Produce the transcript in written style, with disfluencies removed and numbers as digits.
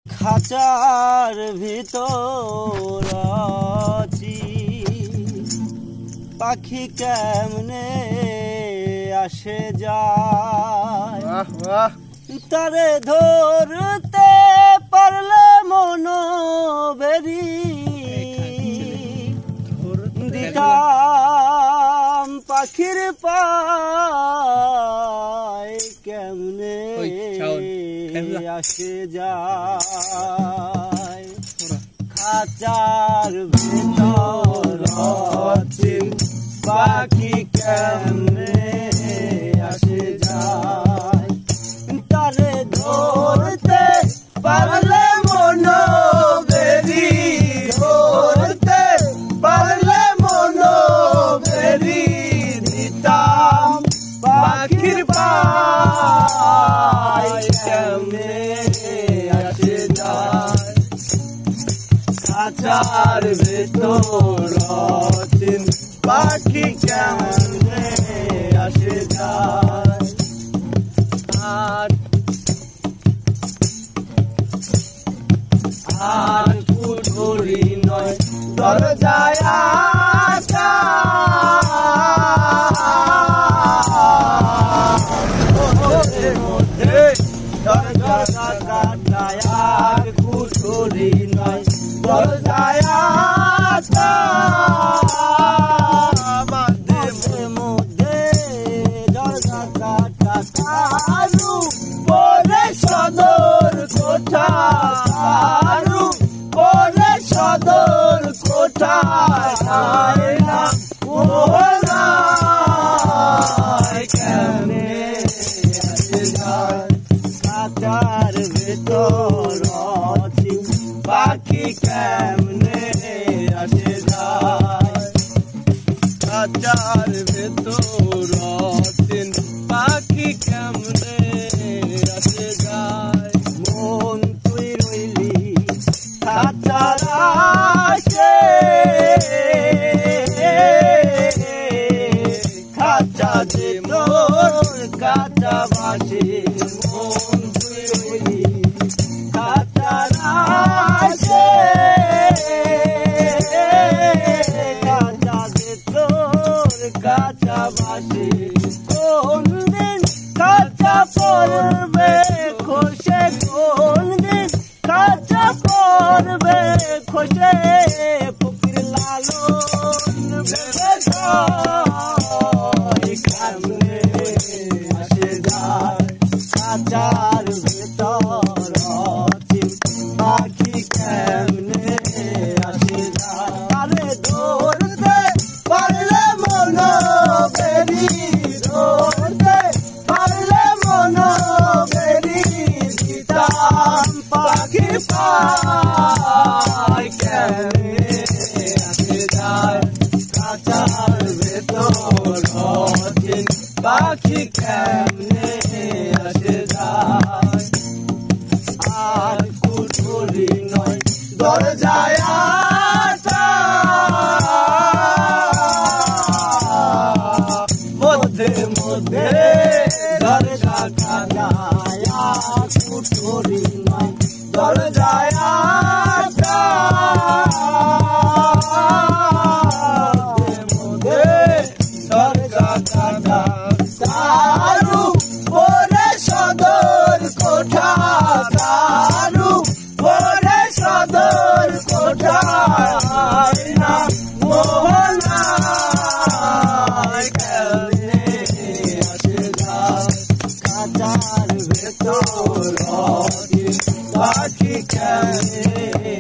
খাঁচার ভিতর আছি, পাখি কেমনে আসে যায়, তারে ধরতে পারলে মন বেরি দিতাম পাখির পায় কেমনে আসে যায়। খাঁচার ভিতর আছি, পাখি কেমনে আসে যায়, তারে ধরতে পারলে মন বেরি, ধরতে পারলে মন বেরি দিতাম পাখির পায় কেমনে আসে যায়। খাঁচার ভেতর আছি, পাখি কেমনে আসে যায়। আর কুঠুরি নয় দরজায় আসা, মধ্যে দরজা কাটায়। আর কুঠুরি নয় দরজায় আসা, মাঝে মধ্যে দরজা কাটা। কারু পরে সদর কোঠা, কারু পরে সদর কোঠা, না মোহনায় কেমনে আসে যায়। খাঁচার ভেতর আছি, পাখি কেমনে আসে যায়। খাঁচার ভেতর আছি, পাখি কেমনে আসে যায়। মন তুই রইলি খাঁচার আশে, খাঁচা যে তোর কাঁচা বাসে। মন তুই রইলি খাঁচার আশে, খাঁচা যে তোর কাঁচা বাসে। কোন দিন খাঁচা পড়বে খসে, কোন দিন খাঁচা পড়বে খসে। ফকির লালন ভেবে কেমনে আসে যায়। খাঁচার ভেতর আছি, পাখি কেমনে আসে যায়। তারে ধরতে পারলে মন বেরি, ধরতে পারলে মন বেরি দিতাম পাখির পায় কেমনে আসে যায়। খাঁচার ভেতর আছি, পাখি কেমনে আসে যায়। আর কুঠুরি নয় দরজায় আসা, মধ্যে মধ্যে দরজা কাটায়। আর কুঠুরি নয় দরজায় আসা, মধ্যে দরজা কাটা। কারু পরে সদর কোঠা, কারু পরে সদর কোঠা, না মোহনায় কেমনে আসে যায়। খাঁচার ভেতর আছি, পাখি কেমনে